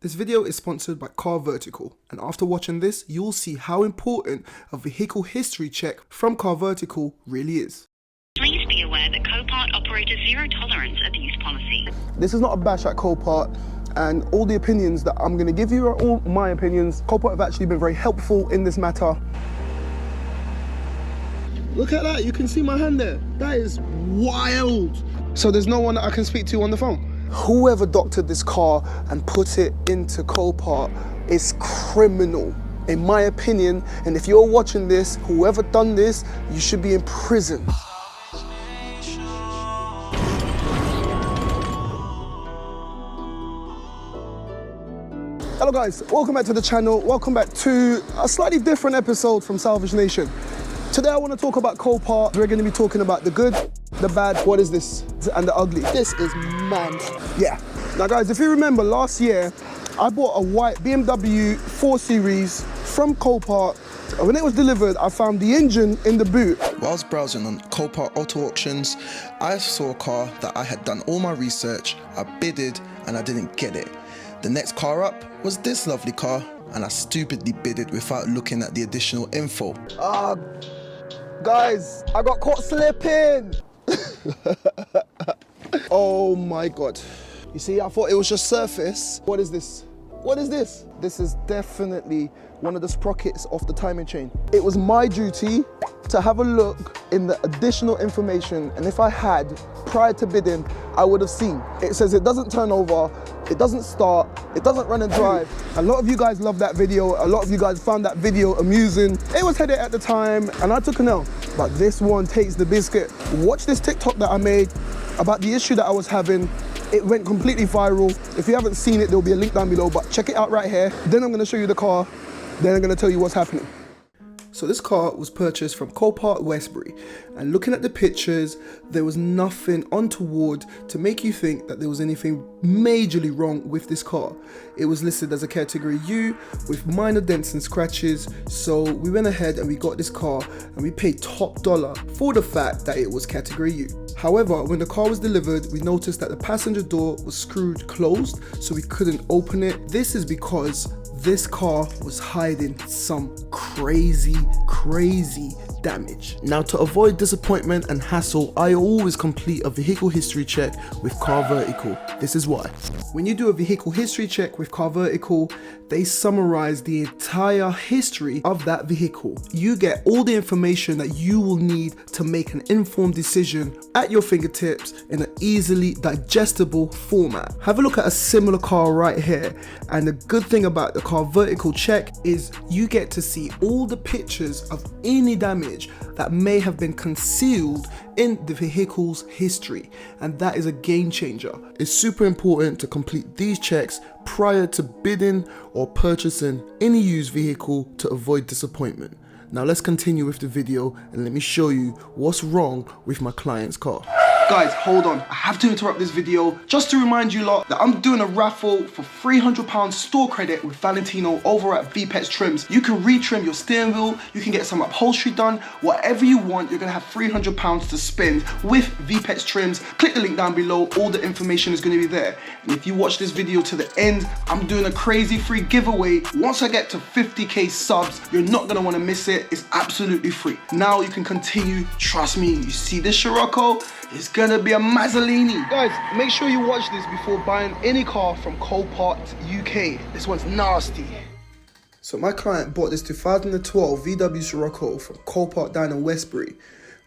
This video is sponsored by Car Vertical, and after watching this, you'll see how important a vehicle history check from Car Vertical really is. Please be aware that copart operate a zero tolerance abuse policy. This is not a bash at Copart, and all the opinions that I'm going to give you are all my opinions. Copart have actually been very helpful in this matter. Look at that, you can see my hand there. That is wild. So there's no one that I can speak to on the phone. Whoever doctored this car and put it into Copart is criminal, in my opinion. And if you're watching this, whoever done this, you should be in prison. Hello guys, welcome back to the channel. Welcome back to a slightly different episode from Salvage Nation. Today I want to talk about Copart. We're going to be talking about the good, the bad, what is this, and the ugly. This is mad. Yeah. Now guys, if you remember last year, I bought a white BMW 4 Series from Copart. When it was delivered, I found the engine in the boot. While I was browsing on Copart auto auctions, I saw a car that I had done all my research, I bidded, and I didn't get it. The next car up was this lovely car, and I stupidly bidded without looking at the additional info. Guys, I got caught slipping. Oh my God. You see, I thought it was just surface. What is this? What is this? This is definitely one of the sprockets off the timing chain. It was my duty to have a look in the additional information, and if I had, prior to bidding, I would have seen. It says it doesn't turn over, it doesn't start, it doesn't run and drive. A lot of you guys love that video. A lot of you guys found that video amusing. It was headed at the time, and I took an L. But this one takes the biscuit. Watch this TikTok that I made about the issue that I was having. It went completely viral. If you haven't seen it, there'll be a link down below, but check it out right here. Then I'm gonna show you the car. Then I'm gonna tell you what's happening. So this car was purchased from Copart Westbury, and looking at the pictures, there was nothing untoward to make you think that there was anything majorly wrong with this car. It was listed as a category U with minor dents and scratches, so we went ahead and we got this car and we paid top dollar for the fact that it was category U. However, when the car was delivered, we noticed that the passenger door was screwed closed, so we couldn't open it. This is because this car was hiding some crazy damage. Now, to avoid disappointment and hassle, I always complete a vehicle history check with Car Vertical. This is why. When you do a vehicle history check with Car Vertical, they summarize the entire history of that vehicle. You get all the information that you will need to make an informed decision at your fingertips in an easily digestible format. Have a look at a similar car right here, and the good thing about the Car Vertical check is you get to see all the pictures of any damage that may have been concealed in the vehicle's history, and that is a game changer. It's super important to complete these checks prior to bidding or purchasing any used vehicle to avoid disappointment. Now let's continue with the video and let me show you what's wrong with my client's car. Guys, hold on, I have to interrupt this video just to remind you lot that I'm doing a raffle for £300 store credit with Valentino over at VPEX Trims. You can retrim your steering wheel, you can get some upholstery done, whatever you want. You're gonna have £300 to spend with VPEX Trims. Click the link down below, all the information is gonna be there. And if you watch this video to the end, I'm doing a crazy free giveaway. Once I get to 50k subs, you're not gonna wanna miss it. It's absolutely free. Now you can continue, trust me. You see this scirocco? It's gonna be a Mazzolini. Guys, make sure you watch this before buying any car from Copart UK. This one's nasty. So my client bought this 2012 VW Scirocco from Copart down in Westbury.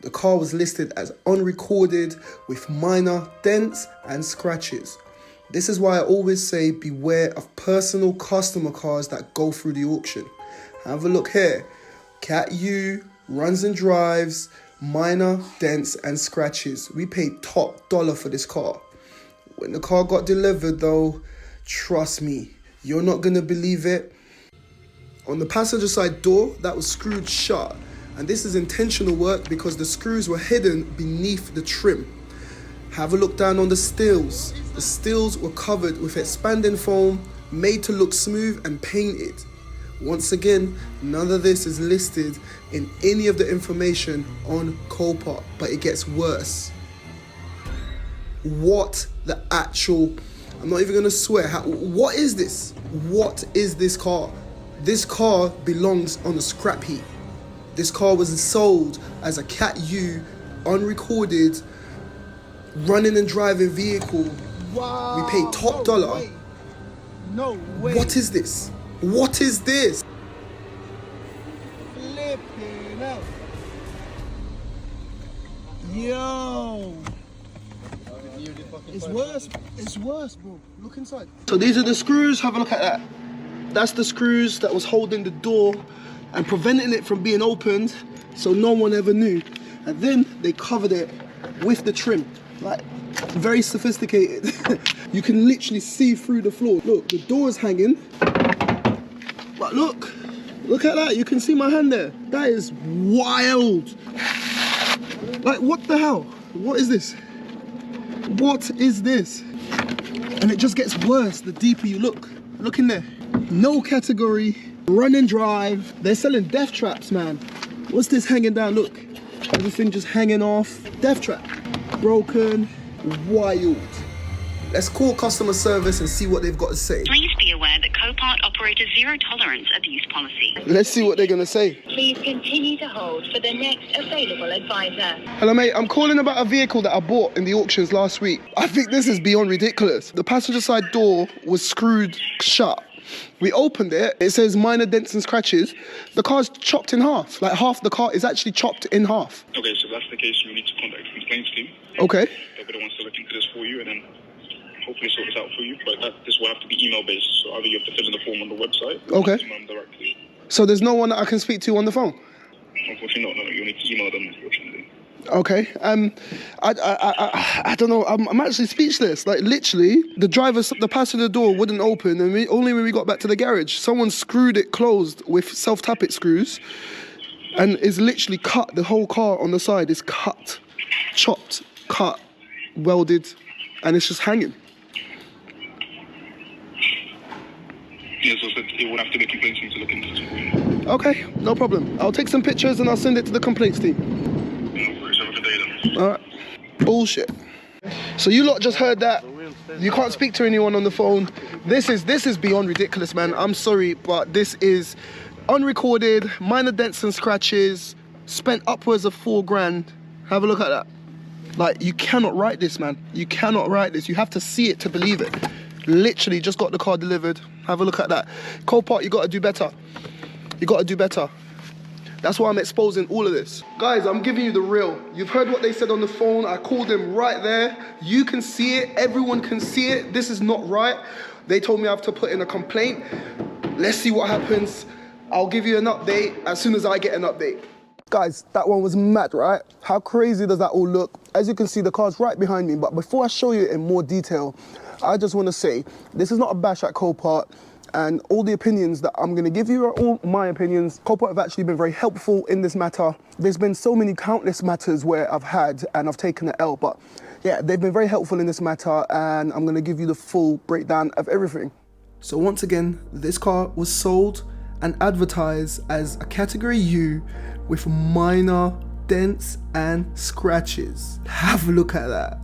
The car was listed as unrecorded with minor dents and scratches. This is why I always say beware of personal customer cars that go through the auction. Have a look here. Cat U, runs and drives, minor dents and scratches. We paid top dollar for this car. When the car got delivered though, trust me, you're not gonna believe it. On the passenger side door, that was screwed shut, and this is intentional work because the screws were hidden beneath the trim. Have a look down on the steels. The steels were covered with expanding foam, made to look smooth and painted. Once again, none of this is listed in any of the information on Copart, but it gets worse. What the actual I'm not even gonna swear. What is this? What is this car? This car belongs on a scrap heap. This car was sold as a Cat U, unrecorded, running and driving vehicle. Wow. We paid top dollar. No way. What is this? What is this? Flipping out. Yo. It's worse. It's worse, bro. Look inside. So these are the screws. Have a look at that. That's the screws that was holding the door and preventing it from being opened, so no one ever knew. And then they covered it with the trim. Like, very sophisticated. You can literally see through the floor. Look, the door is hanging. But look at that. You can see my hand there. That is wild. Like, what the hell? What is this? What is this? And it just gets worse the deeper you look. Look in there. No category, run and drive. They're selling death traps, man. What's this hanging down? Look, everything just hanging off. Death trap, broken, wild. Let's call customer service and see what they've got to say. Please be aware that Copart operates a zero tolerance abuse policy. Let's see what they're gonna say. Please continue to hold for the next available advisor. Hello, mate. I'm calling about a vehicle that I bought in the auctions last week. I think this is beyond ridiculous. The passenger side door was screwed shut. We opened it. It says minor dents and scratches. The car's chopped in half. Like, half the car is actually chopped in half. Okay, so if that's the case, you need to contact the complaints team. Okay. They'll be the ones to look into this for you and then hopefully sort this out for you. But this will have to be email based, so either you have to fill in the form on the website or Okay. email them directly. So there's no one that I can speak to on the phone? Unfortunately, not. No, you'll need to email them, unfortunately. Okay. I don't know. I'm actually speechless. Like, literally, the passenger door wouldn't open, and only when we got back to the garage, someone screwed it closed with self-tappet screws, and is literally cut. The whole car on the side is cut, chopped, cut, welded, and it's just hanging. Yeah, so it would have to be complaints team to look into this for you. Okay, no problem. I'll take some pictures and I'll send it to the complaints team. No worries. Have a good day then. All right. Bullshit. So you lot just heard that. You can't speak to anyone on the phone. This is beyond ridiculous, man. I'm sorry, but this is unrecorded, minor dents and scratches, spent upwards of $4,000. Have a look at that. Like, you cannot write this, man. You cannot write this. You have to see it to believe it. Literally just got the car delivered. Have a look at that. Copart, you gotta do better. You gotta do better. That's why I'm exposing all of this. Guys, I'm giving you the real. You've heard what they said on the phone. I called them right there. You can see it. Everyone can see it. This is not right. They told me I have to put in a complaint. Let's see what happens. I'll give you an update as soon as I get an update. Guys, that one was mad, right? How crazy does that all look? As you can see, the car's right behind me. But before I show you in more detail, I just want to say, this is not a bash at Copart. And all the opinions that I'm gonna give you are all my opinions. Copart have actually been very helpful in this matter. There's been so many countless matters where I've had and I've taken an L, but yeah, they've been very helpful in this matter, and I'm gonna give you the full breakdown of everything. So once again, this car was sold and advertised as a category U with minor dents and scratches. Have a look at that.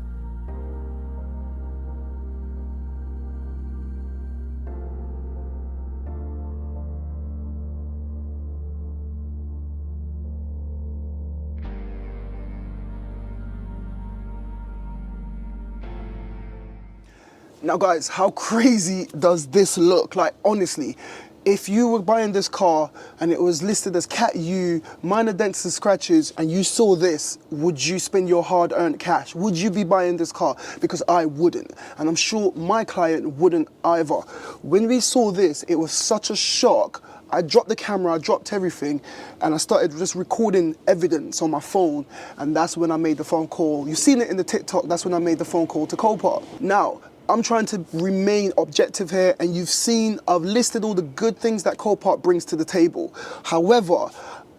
Now guys, how crazy does this look? Like, honestly, if you were buying this car and it was listed as Cat U, minor dents and scratches, and you saw this, would you spend your hard-earned cash? Would you be buying this car? Because I wouldn't, and I'm sure my client wouldn't either. When we saw this, it was such a shock. I dropped the camera, I dropped everything, and I started just recording evidence on my phone, and that's when I made the phone call. You've seen it in the TikTok, that's when I made the phone call to Copart. Now, I'm trying to remain objective here, and you've seen I've listed all the good things that Copart brings to the table. However,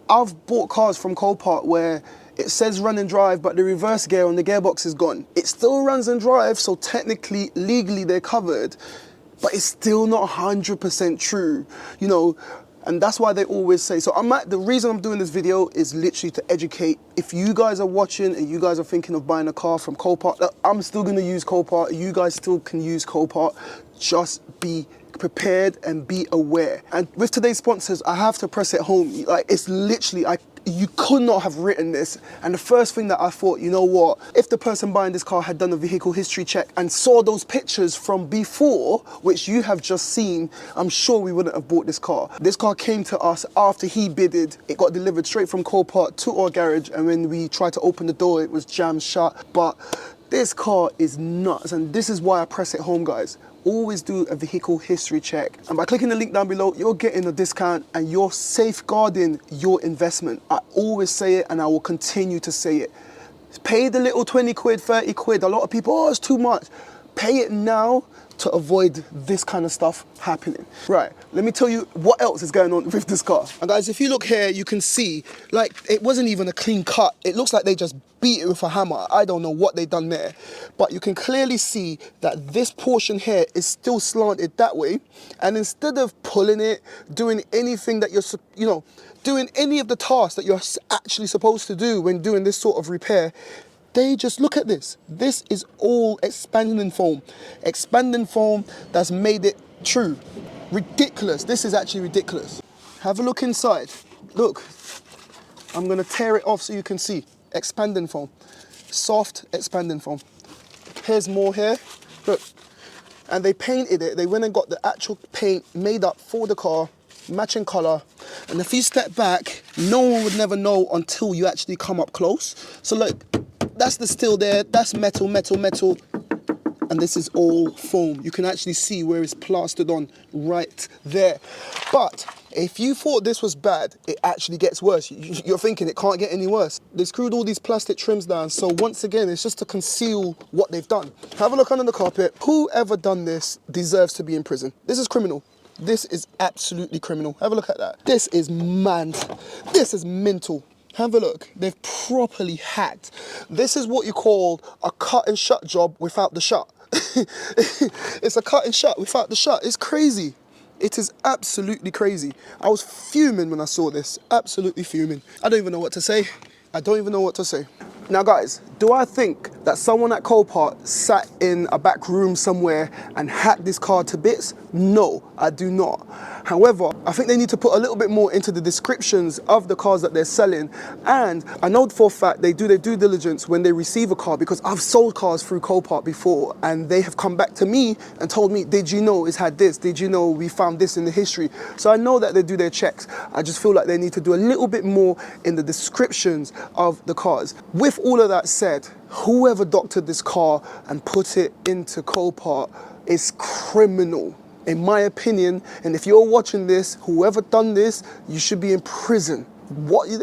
I've bought cars from Copart where it says run and drive, but the reverse gear on the gearbox is gone. It still runs and drives, so technically, legally they're covered, but it's still not 100% true. You know, And that's why they always say, so the reason I'm doing this video is literally to educate. If you guys are watching and you guys are thinking of buying a car from Copart, I'm still gonna use Copart. You guys still can use Copart. Just be prepared and be aware. And with today's sponsors, I have to press it home. Like, it's literally, you could not have written this. And the first thing that I thought, you know what, if the person buying this car had done a vehicle history check and saw those pictures from before, which you have just seen, I'm sure we wouldn't have bought this car. This car came to us after he bidded. It got delivered straight from Copart to our garage, and when we tried to open the door, it was jammed shut. But this car is nuts, and this is why I press it home, guys. Always do a vehicle history check. And by clicking the link down below, you're getting a discount and you're safeguarding your investment. I always say it and I will continue to say it. Pay the little 20 quid, 30 quid. A lot of people, oh, it's too much. Pay it now to avoid this kind of stuff happening. Right, let me tell you what else is going on with this car. And guys, if you look here, you can see, like, it wasn't even a clean cut. It looks like they just beat it with a hammer. I don't know what they done there. But you can clearly see that this portion here is still slanted that way. And instead of pulling it, doing anything that you're, doing any of the tasks that you're actually supposed to do when doing this sort of repair, they just look at this. This is all expanding foam. Expanding foam that's made it true. Ridiculous. This is actually ridiculous. Have a look inside. Look, I'm gonna tear it off so you can see. Expanding foam. Soft expanding foam. Here's more here. Look. And they painted it. They went and got the actual paint made up for the car, matching color. And if you step back, no one would never know until you actually come up close. So look, that's the steel there, that's metal, metal, metal, and this is all foam. You can actually see where it's plastered on right there. But if you thought this was bad, it actually gets worse. You're thinking it can't get any worse. They screwed all these plastic trims down, so once again, it's just to conceal what they've done. Have a look under the carpet. Whoever done this deserves to be in prison. This is criminal. This is absolutely criminal. Have a look at that. This is mad. This is mental. Have a look. They've properly hacked. This is what you call a cut and shut job without the shut. It's a cut and shut without the shut. It's crazy. It is absolutely crazy. I was fuming when I saw this. Absolutely fuming. I don't even know what to say. I don't even know what to say. Now guys, do I think that someone at Copart sat in a back room somewhere and hacked this car to bits? No, I do not. However, I think they need to put a little bit more into the descriptions of the cars that they're selling. And I know for a fact they do their due diligence when they receive a car, because I've sold cars through Copart before and they have come back to me and told me, did you know it's had this? Did you know we found this in the history? So I know that they do their checks. I just feel like they need to do a little bit more in the descriptions of the cars. With all of that said, whoever doctored this car and put it into Copart is criminal, in my opinion. And if you're watching this, whoever done this, you should be in prison.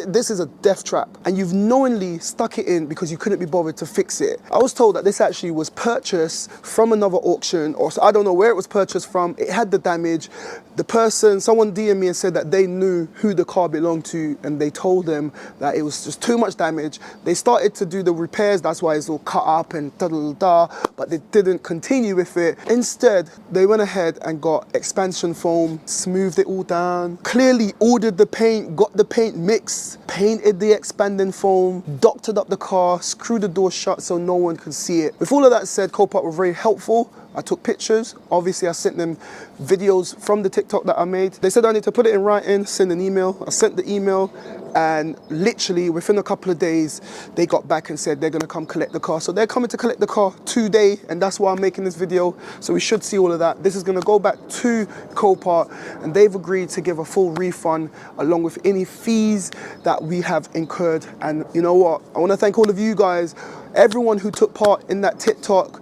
This is a death trap, and you've knowingly stuck it in because you couldn't be bothered to fix it. I was told that this actually was purchased from another auction, or I don't know where it was purchased from. It had the damage. The person, someone DM'd me and said that they knew who the car belonged to, and they told them that it was just too much damage. They started to do the repairs, that's why it's all cut up and da-da-da-da, but they didn't continue with it. Instead, they went ahead and got expansion foam, smoothed it all down, clearly ordered the paint, got the paint mixed, painted the expanding foam, doctored up the car, screwed the door shut so no one could see it. With all of that said, Copart were very helpful. I took pictures. Obviously, I sent them videos from the TikTok that I made. They said I need to put it in writing, send an email. I sent the email, and literally within a couple of days, they got back and said they're gonna come collect the car. So they're coming to collect the car today, and that's why I'm making this video. So we should see all of that. This is gonna go back to Copart, and they've agreed to give a full refund along with any fees that we have incurred. And you know what? I wanna thank all of you guys, everyone who took part in that TikTok.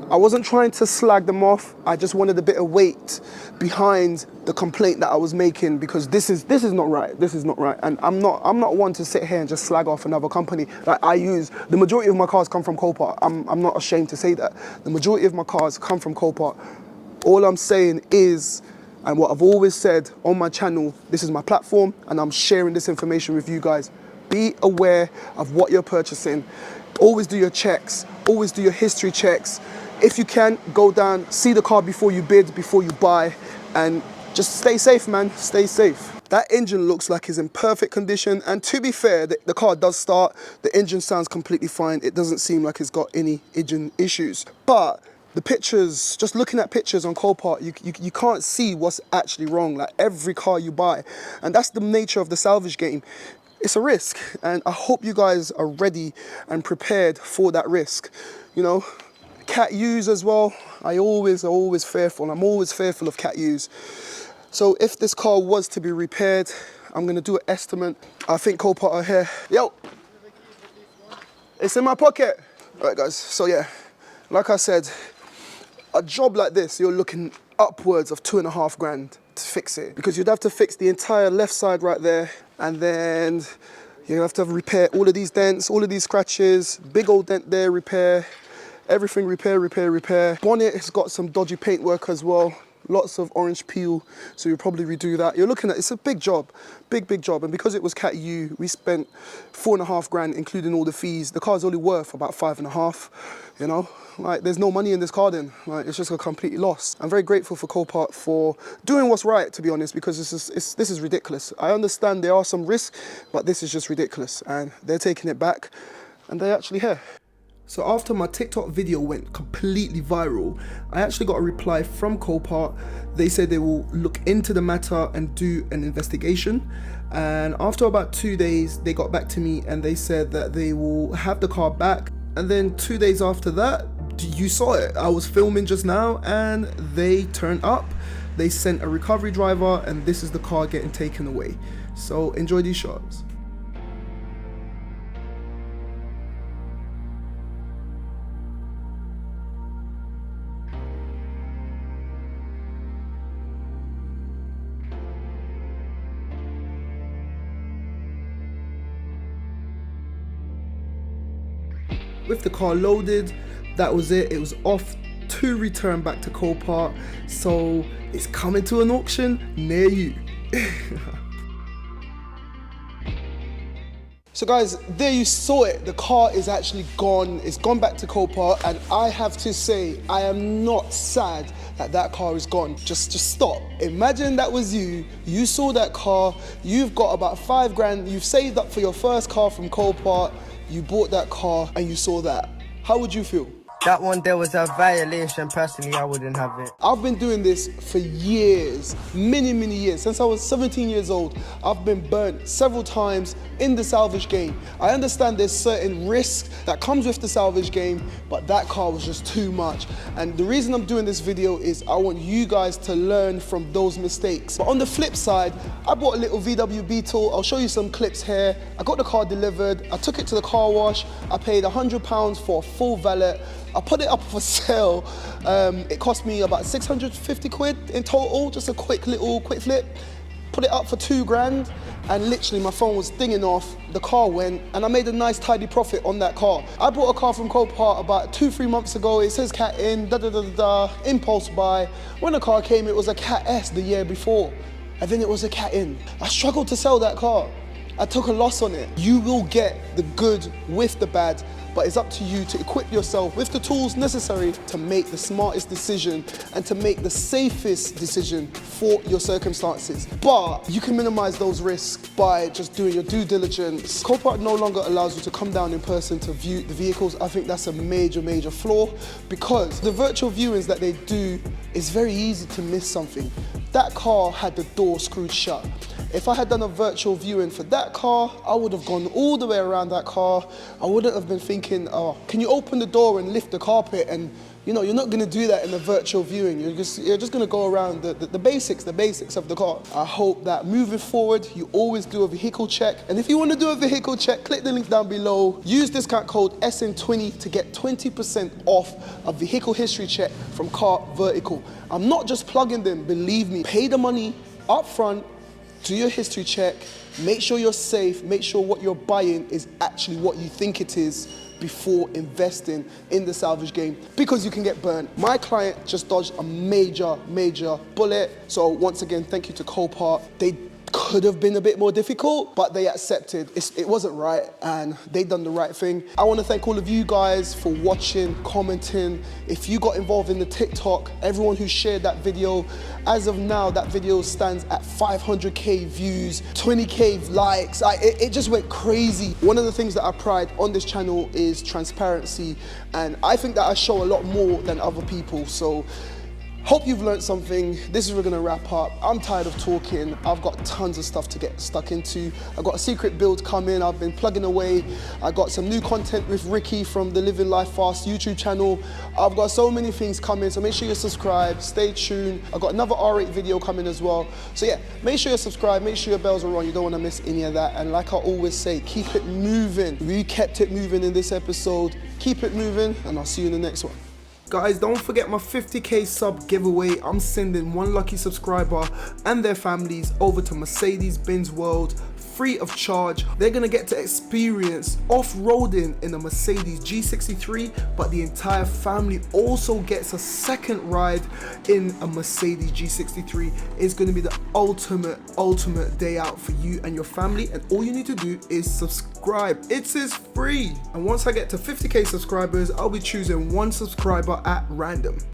I wasn't trying to slag them off. I just wanted a bit of weight behind the complaint that I was making, because this is not right. This is not right. And I'm not one to sit here and just slag off another company. Like, the majority of my cars come from Copart. I'm not ashamed to say that. The majority of my cars come from Copart. All I'm saying is, and what I've always said on my channel, this is my platform and I'm sharing this information with you guys. Be aware of what you're purchasing. Always do your checks. Always do your history checks. If you can, go down, see the car before you bid, before you buy, and just stay safe, man. Stay safe. That engine looks like it's in perfect condition, and to be fair, the car does start. The engine sounds completely fine. It doesn't seem like it's got any engine issues. But the pictures, just looking at pictures on Copart, you can't see what's actually wrong. Like every car you buy, and that's the nature of the salvage game. It's a risk, and I hope you guys are ready and prepared for that risk. You know, Cat U's as well. I'm always fearful of Cat U's. So if this car was to be repaired, I'm gonna do an estimate. I think Copart are here. Yo, it's in my pocket. All right, guys, so yeah, like I said, a job like this, you're looking upwards of 2.5 grand to fix it, because you'd have to fix the entire left side right there, and then you have to repair all of these dents, all of these scratches, big old dent there, repair, everything repair. Bonnet has got some dodgy paintwork as well, lots of orange peel, so you'll probably redo that. You're looking at, it's a big job, big job, and because it was Cat U, we spent 4.5 grand, including all the fees. The car's only worth about 5.5, you know? Like, there's no money in this car then. Like, it's just a complete loss. I'm very grateful for Copart for doing what's right, to be honest, because this is ridiculous. I understand there are some risks, but this is just ridiculous, and they're taking it back, and they're actually here. So after my TikTok video went completely viral, I actually got a reply from Copart. They said they will look into the matter and do an investigation. And after about 2 days, they got back to me and they said that they will have the car back. And then 2 days after that, you saw it. I was filming just now and they turned up. They sent a recovery driver and this is the car getting taken away. So enjoy these shots. With the car loaded, that was it. It was off to return back to Copart. So it's coming to an auction near you. So guys, there you saw it. The car is actually gone. It's gone back to Copart, and I have to say, I am not sad that that car is gone. Just stop. Imagine that was you. You saw that car. You've got about 5 grand. You've saved up for your first car from Copart. You bought that car and you saw that. How would you feel? That one there was a violation. Personally, I wouldn't have it. I've been doing this for years, many years. Since I was 17 years old, I've been burnt several times in the salvage game. I understand there's certain risks that comes with the salvage game, but that car was just too much. And the reason I'm doing this video is I want you guys to learn from those mistakes. But on the flip side, I bought a little VW Beetle. I'll show you some clips here. I got the car delivered. I took it to the car wash. I paid £100 for a full valet. I put it up for sale. It cost me about 650 quid in total, just a quick flip. Put it up for 2 grand, and literally my phone was dinging off, the car went, and I made a nice tidy profit on that car. I bought a car from Copart about 2-3 months ago. It says Cat in, impulse buy. When the car came, it was a Cat S the year before, and then it was a Cat in. I struggled to sell that car. I took a loss on it. You will get the good with the bad, but it's up to you to equip yourself with the tools necessary to make the smartest decision and to make the safest decision for your circumstances. But you can minimize those risks by just doing your due diligence. Copart no longer allows you to come down in person to view the vehicles. I think that's a major flaw, because the virtual viewings that they do, is very easy to miss something. That car had the door screwed shut. If I had done a virtual viewing for that car, I would have gone all the way around that car. I wouldn't have been thinking, oh, can you open the door and lift the carpet? And you know, you're not gonna do that in a virtual viewing. You're just gonna go around the basics of the car. I hope that moving forward, you always do a vehicle check. And if you wanna do a vehicle check, click the link down below. Use discount code SN20 to get 20% off a vehicle history check from Car Vertical. I'm not just plugging them, believe me. Pay the money up front, do your history check, make sure you're safe, make sure what you're buying is actually what you think it is before investing in the salvage game, because you can get burnt. My client just dodged a major bullet. So once again, thank you to Copart. They could have been a bit more difficult, but they accepted it wasn't right and they done the right thing. I want to thank all of you guys for watching, commenting. If you got involved in the TikTok, everyone who shared that video, as of now, that video stands at 500k views, 20k likes. It just went crazy. One of the things that I pride on this channel is transparency, and I think that I show a lot more than other people. So hope you've learned something. This is where we're gonna wrap up. I'm tired of talking. I've got tons of stuff to get stuck into. I've got a secret build coming. I've been plugging away. I got some new content with Ricky from the Living Life Fast YouTube channel. I've got so many things coming, so make sure you subscribe, stay tuned. I've got another R8 video coming as well. So yeah, make sure you subscribe, make sure your bells are on. You don't wanna miss any of that. And like I always say, keep it moving. We kept it moving in this episode. Keep it moving, and I'll see you in the next one. Guys, don't forget my 50k sub giveaway. I'm sending one lucky subscriber and their families over to Mercedes-Benz World free of charge. They're gonna get to experience off-roading in a Mercedes G63, but the entire family also gets a second ride in a Mercedes G63. It's gonna be the ultimate day out for you and your family, and all you need to do is subscribe. It is free. And once I get to 50k subscribers, I'll be choosing one subscriber at random.